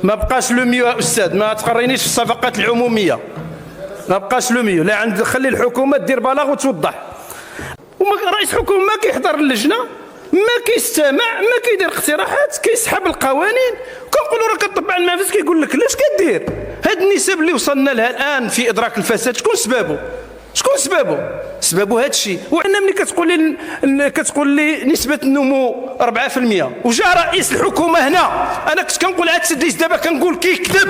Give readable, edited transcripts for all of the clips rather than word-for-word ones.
ما بقاش لو ميو يا استاذ، ما تقرينيش في الصفقات العموميه، ما بقاش لو ميو. لا عند خلي الحكومه دير بلاغ وتوضح. رئيس حكومه ما كيحضر اللجنه، ما كيستمع، ما كيدير اقتراحات، كيسحب القوانين. كنقولوا راه كطبع المنافذ كيقول لك لاش كدير. هاد النسب اللي وصلنا لها الان في ادراك الفساد شكون سببه؟ شكون سببه؟ سببه هذا الشيء. وعندنا ملي كتقول لي نسبه النمو 4% وجا رئيس الحكومه هنا، انا كنت كنقول هذا التدليس دابا كنقول كيكذب،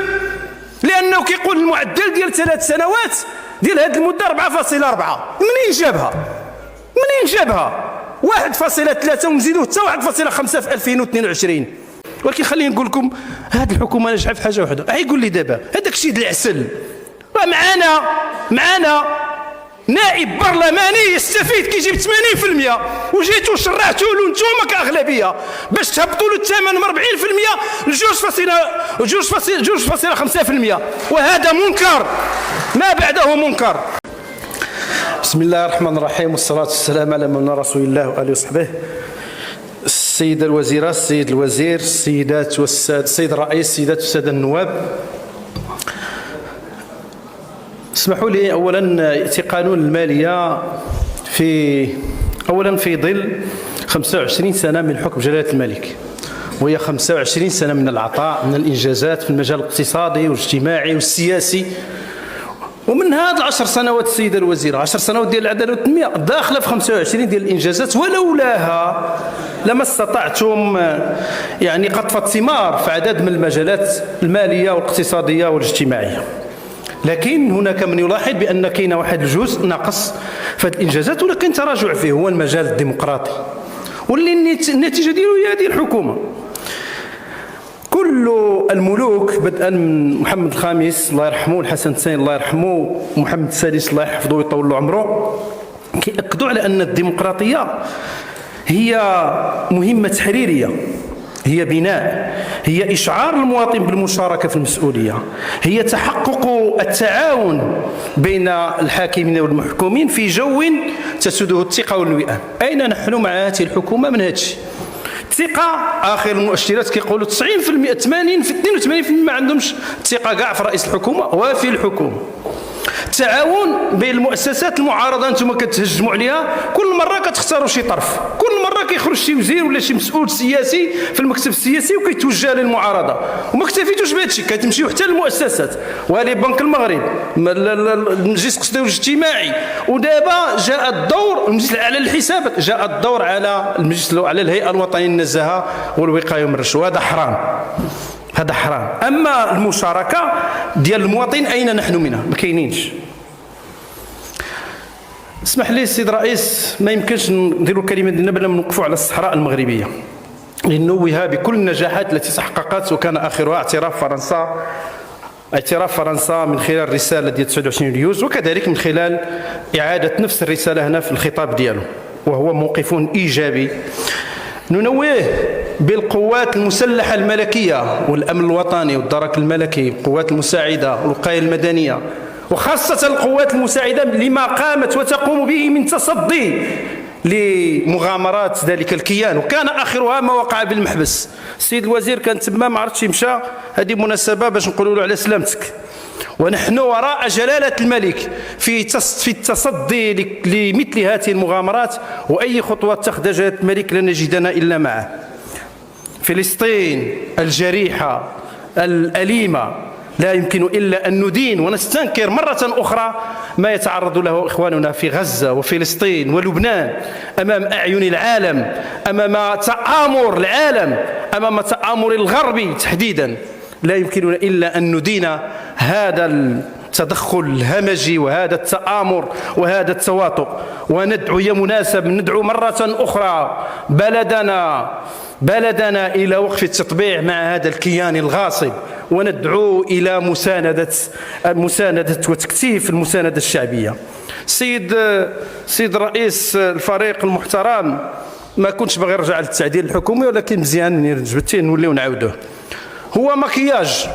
لانه كيقول المعدل ديال 3 سنوات ديال هذه المده 4.4. منين جابها؟ منين جابها؟ 1.3 ونزيدوه حتى 1.5 في 2022. ولكن خليني نقول لكم هذه الحكومه ناجحه في حاجه واحده. يقول لي دابا هذاك الشيء ديال العسل، معانا نائب برلماني يستفيد كيجيب 80% وجيتوا شرعتوا له انتم كاغلبيه باش تهبطوا له الثمن من 40% ل 2.5%، وهذا منكر ما بعده منكر. بسم الله الرحمن الرحيم، والصلاة والسلام على مولانا رسول الله وآله وصحبه. السيدة الوزيرة، السيد الوزير، السيدات والسادة، السيد الرئيس، السيدات والسادة النواب، اسمحوا لي أولا يأتي قانون المالية في ظل 25 سنة من حكم جلالة الملك، وهي 25 سنة من العطاء، من الإنجازات في المجال الاقتصادي والاجتماعي والسياسي. ومن هذه ال10 سنوات السيدة الوزيرة 10 سنوات ديال العدالة والتنمية داخلة في 25 ديال الإنجازات، ولولاها لما استطعتم يعني قطف ثمار في عدد من المجالات المالية والاقتصادية والاجتماعية. لكن هناك من يلاحظ بأن كاين واحد الجزء ناقص في هذه الإنجازات، ولكن تراجع فيه، هو المجال الديمقراطي، واللي النتيجة ديالو هي هذه الحكومة. كل الملوك بدءا من محمد الخامس الله يرحمه، الحسن الثاني الله يرحمه، محمد السادس الله يحفظه ويطول له عمره، كيأكدوا على أن الديمقراطية هي مهمة تحريرية، هي بناء، هي إشعار المواطن بالمشاركة في المسؤولية، هي تحقق التعاون بين الحاكمين والمحكومين في جو تسوده الثقة والوئام. أين نحن مع هذه الحكومة من هذا الشيء؟ الثقة آخر المؤشرات كيقولوا 90%، 82% ما عندهمش ثقة كاع في رئيس الحكومة وفي الحكومة. التعاون بين المؤسسات المعارضة انتم كتهجموا عليها، كل مرة كتختاروا شي طرف، كل مرة كيخرج شي وزير ولا شي مسؤول سياسي في المكتب السياسي وكيتوجه للمعارضة. وما اكتفيتوش بهذا الشيء، كتمشيو حتى للمؤسسات، وهذه بنك المغرب، المجلس القصدي الاجتماعي، ودابا جاء الدور المجلس الاعلى للحسابات، جاء الدور على المجلس على الهيئة الوطنية للنزاهة والوقاية من الرشوة. هذا حرام، هذا حرام. اما المشاركة ديال المواطن اين نحن منها؟ ما كاينينش. اسمح لي السيد الرئيس، ما يمكنش نديروا الكلمه ديالنا بلا ما نوقفوا على الصحراء المغربيه، لنوه بكل النجاحات التي تحققت، وكان اخرها اعتراف فرنسا من خلال الرساله ديال 29 يوليو، وكذلك من خلال اعاده نفس الرساله هنا في الخطاب ديالو، وهو موقف ايجابي. ننوه بالقوات المسلحه الملكيه والامن الوطني والدرك الملكي، القوات المساعده والوقايه المدنيه، وخاصة القوات المساعدة لما قامت وتقوم به من تصدي لمغامرات ذلك الكيان، وكان آخرها ما وقع بالمحبس. السيد الوزير كان تما ما عرفتش مشى، هذه مناسبة باش نقولوا له على سلامتك. ونحن وراء جلالة الملك في التصدي لمثل هذه المغامرات، وأي خطوة تأخذ جلالة الملك لن نجدنا إلا معه. فلسطين الجريحة الأليمة لا يمكن إلا أن ندين ونستنكر مرة أخرى ما يتعرض له إخواننا في غزة وفلسطين ولبنان أمام أعين العالم، أمام تآمر العالم، أمام تآمر الغرب تحديدا. لا يمكننا إلا أن ندين هذا التدخل الهمجي وهذا التآمر وهذا التواطؤ، وندعو مناسب ندعو مرة أخرى بلدنا إلى وقف التطبيع مع هذا الكيان الغاصب، وندعو إلى مساندة وتكثيف المساندة الشعبية. سيد الرئيس الفريق المحترم، ما كنتش باغي نرجع للتعديل الحكومي، ولكن مزيان جبتيه نوليو نعاودوه. هو مكياج،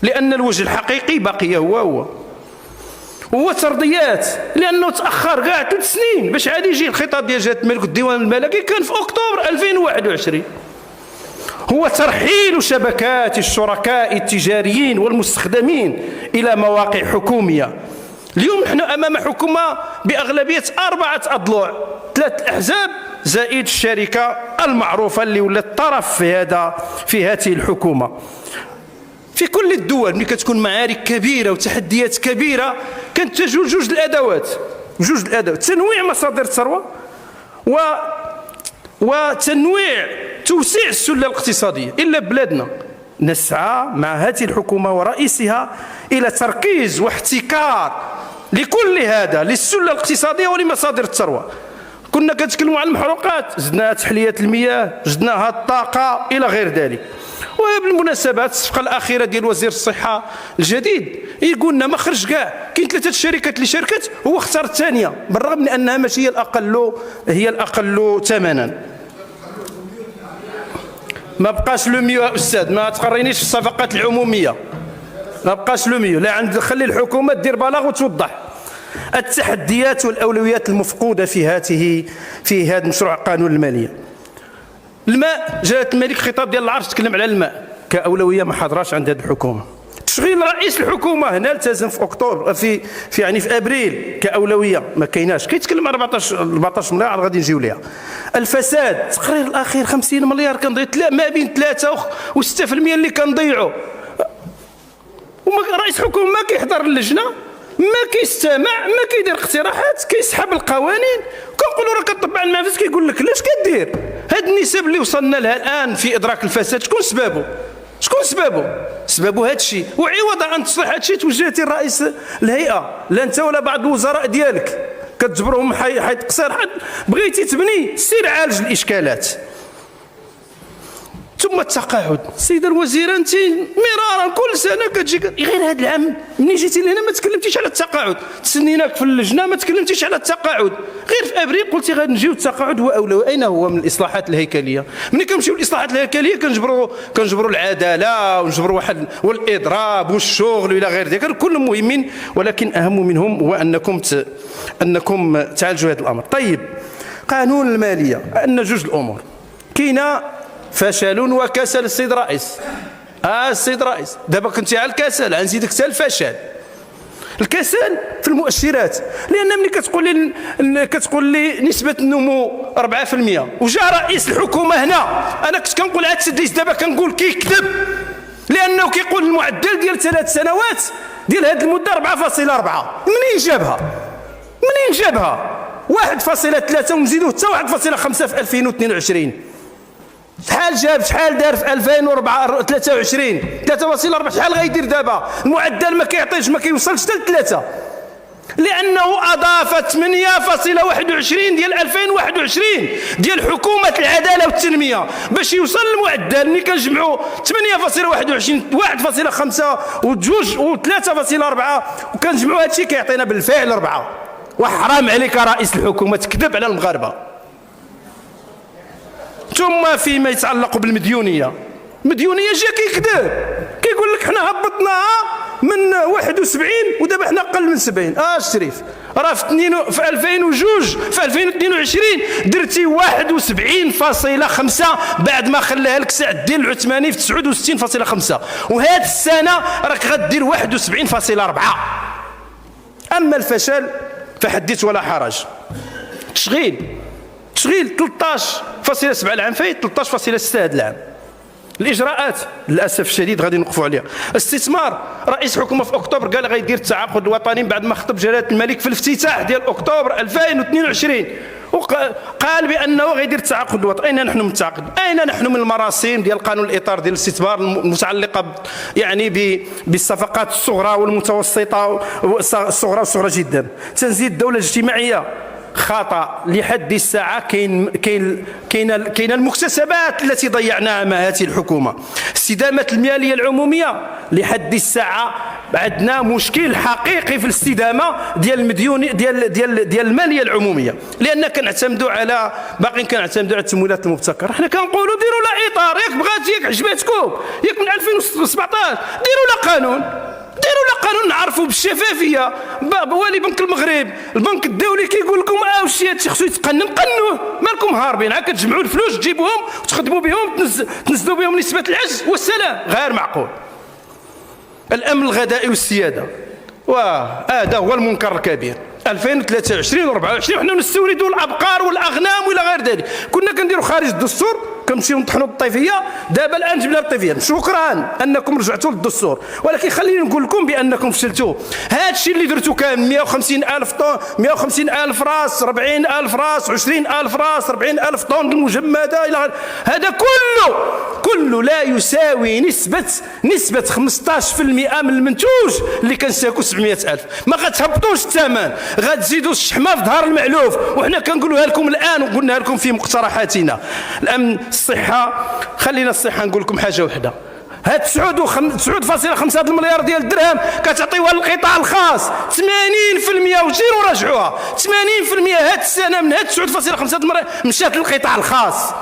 لأن الوجه الحقيقي باقي هو ترضيات، لأنه تأخر كاع 3 سنين باش عاد يجي الخطاب ديال جلالة الملك والديوان الملكي، كان في أكتوبر 2021. هو ترحيل شبكات الشركاء التجاريين والمستخدمين إلى مواقع حكومية. اليوم نحن أمام حكومة بأغلبية 4 أضلاع، 3 أحزاب زائد الشركة المعروفة اللي ولات طرف في هذه الحكومة. في كل الدول ملي كتكون معارك كبيرة وتحديات كبيرة كانت جوج الأدوات، تنويع مصادر الثروة وتنويع توسيع السلة الاقتصادية. إلا بلادنا نسعى مع هذه الحكومة ورئيسها إلى تركيز واحتكار لكل هذا، للسلة الاقتصادية ولمصادر الثروة. كنا كنتكلموا عن المحروقات، زدناها تحلية المياه، زدناها الطاقة إلى غير ذلك. وبالمناسبة الصفقة الأخيرة ديال وزير الصحة الجديد يقول لنا ما خرج كاع، كاين 3 الشركات اللي شاركت هو اختار الثانية بالرغم من أنها ماشي هي الأقل ثمنا. ما بقاش لو ميو يا أستاذ، ما تقرينيش في الصفقات العمومية، ما بقاش لو ميو، لا خلي الحكومة دير بلاغ وتوضح. التحديات والأولويات المفقودة في هذا مشروع قانون المالية. الماء، جلالة الملك خطاب ديال العرش تكلم على الماء كأولوية ما حضراش عند هذه الحكومة. تشغيل رئيس الحكومة هنا التزم في أكتوبر في أبريل كأولوية ما كايناش، كيتكلم على 14 مليار غادي نجيو ليها. الفساد، التقرير الأخير 50 مليار كنضيع، ما بين 3 و6% اللي كنضيعوا. رئيس الحكومة ما كيحضر اللجنة، ما كيستمع، ما كيدير اقتراحات، كيسحب القوانين. كنقولوا راه كتطبع المنافذ كيقول لك علاش كدير هاد النسب اللي وصلنا لها الان في ادراك الفساد. شكون سببه هاد الشيء. وعوض عن تصليح هاد الشيء توجهتي لرئيس الهيئه، لا انت ولا بعض الوزراء ديالك كتجبرهم حيت قصير، بغيتي تبني سير عالج الاشكالات. ثم التقاعد، السيده الوزيره انت مرارا كل سنه كتجي غير هذا العام ملي جيتي لهنا ما تكلمتيش على التقاعد، تسنيناك في اللجنه ما تكلمتيش على التقاعد، غير في ابريل قلتي غادي نجيو التقاعد هو اولوي. اين هو من الاصلاحات الهيكليه؟ ملي كنمشيو للاصلاحات الهيكليه كنجبروا العداله ونجبروا والاضراب والشغل والى غير ذلك، كلهم مهمين ولكن اهم منهم هو انكم تعالجوا هذا الامر. طيب، قانون الماليه عندنا 2 الامور، كاينه فشل وكسل. السيد رئيس السيد رئيس دابا كنتي على الكسل، غنزيدك حتى الفشل. الكسل في المؤشرات، لان ملي كتقول لي نسبه النمو 4% وجاء رئيس الحكومه هنا، انا كنت كنقول عاد السديس دابا كنقول كيكذب، لانه كيقول المعدل ديال 3 سنوات ديال هذه المده 4.4. منين جابها 1.3 ونزيدوه حتى 1.5 في 2022. شحال دار في 2023 3.4. شحال غيدير دابا؟ المعدل ما كيعطيش، ما كيوصلش حتى ل3، لانه اضاف 8.21 ديال 2021 ديال حكومه العداله والتنميه باش يوصل للمعدل. ملي كنجمعوا 8.21 1.5 و2 و3.4 وكنجمعوا هادشي كيعطينا بالفعل 4. وحرام عليك رئيس الحكومه تكذب على المغاربه. ثم فيما يتعلق بالمديونيه، المديونيه جا كيكذب، كيقول لك حنا هبطناها من 71 ودابا حنا اقل من 70. الشريف راه في 2022 درتي 71.5 بعد ما خلاها لك سعد الدين العثماني في 69.5، وهاد السنه راك غدير 71.4. اما الفشل فحدث ولا حرج. تشغيل 13.7 العام فايت، 13.6 هذا العام. الاجراءات للاسف الشديد غادي نوقفوا عليها. استثمار، رئيس الحكومه في اكتوبر قال غيدير التعاقد الوطني بعد ما خطب جلاله الملك في الافتتاح ديال اكتوبر 2022، وقال بانه غيدير التعاقد الوطني. اين نحن من التعاقد؟ اين نحن من المراسيم ديال قانون الاطار ديال الاستثمار المتعلقه بالصفقات الصغرى والمتوسطه الصغرى جدا؟ تنزيد الدوله الاجتماعيه خطأ لحد الساعة. كاين المكتسبات التي ضيعناها مع هذه الحكومة. استدامة المالية العمومية لحد الساعة عندنا مشكل حقيقي في الاستدامة ديال المديون ديال المالية العمومية، لأن كنعتمدوا على التمويلات المبتكرة. حنا كنقولوا ديروا لها إطار، ياك بغات ياك عجباتكم ياك من 2017 ديروا لها قانون القانون نعرفوا بالشفافيه. والي بنك المغرب، البنك الدولي كيقول لكم واش هادشي خصو يتقنن، قنوه. مالكم هاربين؟ عاد كتجمعوا الفلوس تجيبوهم وتخدموا بهم تنزلوا بهم نسبه العجز والسلام. غير معقول. الامن الغذائي والسياده، وهذا هو المنكر الكبير. 2023 و24 وحنا نستوردوا الابقار والاغنام والى غير ذلك. كنا كنديروا خارج الدستور، كنمشيو نطحنوا الطيفيه. دابا الان جبنا الطيفيه. شكرا انكم رجعتوا للدستور، ولكن خليني نقول لكم بانكم فشلتوا. هذا الشيء اللي درتو كان 150,000 طن، 150,000 راس، 40,000 راس، 20,000 راس، 40,000 طن المجمده الى غير هذا كله لا يساوي نسبه 15% من المنتوج اللي كنساكو 700,000. ما غتهبطوش الثمن، غتزيدوا الشحمه في ظهر المعلوف. وحنا كنقولوها لكم الان وقلنا لكم في مقترحاتنا. الامن، الصحه، خلينا الصحه نقول لكم حاجه وحده. هاد 9.5 المليار ديال الدرهم كتعطيوها للقطاع الخاص 80%، وجيروا راجعوها 80% هاد السنه من هاد 9.5 المليار مشات للقطاع الخاص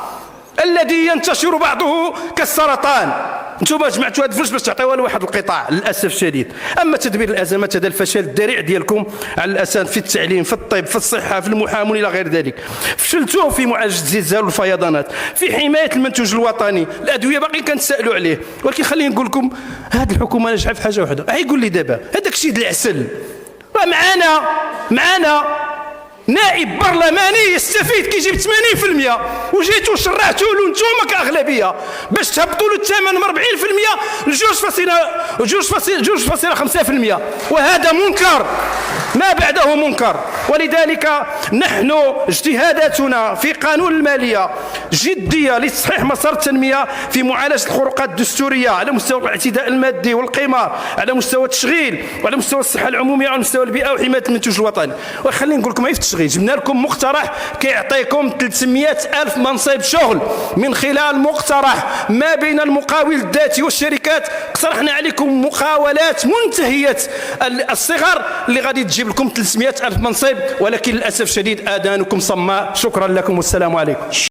الذي ينتشر بعضه كالسرطان. انتم جمعتوا هاد الفلوس باش تعطيوها لواحد القطاع للاسف الشديد. اما تدبير الازمات هذا الفشل الذريع ديالكم على الاساس في التعليم، في الطب، في الصحه، في المحامون الى غير ذلك. فشلتوا في معالجه الزلزال والفيضانات، في حمايه المنتوج الوطني، الادويه باقي كنتسائلوا عليه. ولكن خليني نقول لكم هذه الحكومه ناجحه في حاجه واحده. يقول لي دابا هذاك الشيء ديال العسل، معانا نائب برلماني يستفيد كيجيب 80%، وجيتوا شرعتوا له انتم كاغلبيه باش تهبطوا له الثمن من 40% ل 2.5%، وهذا منكر ما بعده منكر. ولذلك نحن اجتهاداتنا في قانون الماليه جديه لتصحيح مسار التنميه في معالجه الخروقات الدستوريه على مستوى الاعتداء المادي والقمار، على مستوى التشغيل، وعلى مستوى الصحه العموميه، وعلى مستوى البيئه وحمايه المنتوج الوطني. وخليني نقول لكم في التشغيل جبنا لكم مقترح كيعطيكم 300,000 منصب شغل من خلال مقترح ما بين المقاول الذاتي والشركات. اقترحنا عليكم مقاولات منتهيه الصغر اللي غادي تجيب لكم 300,000 منصب، ولكن للاسف الشديد اذانكم صماء. شكرا لكم والسلام عليكم.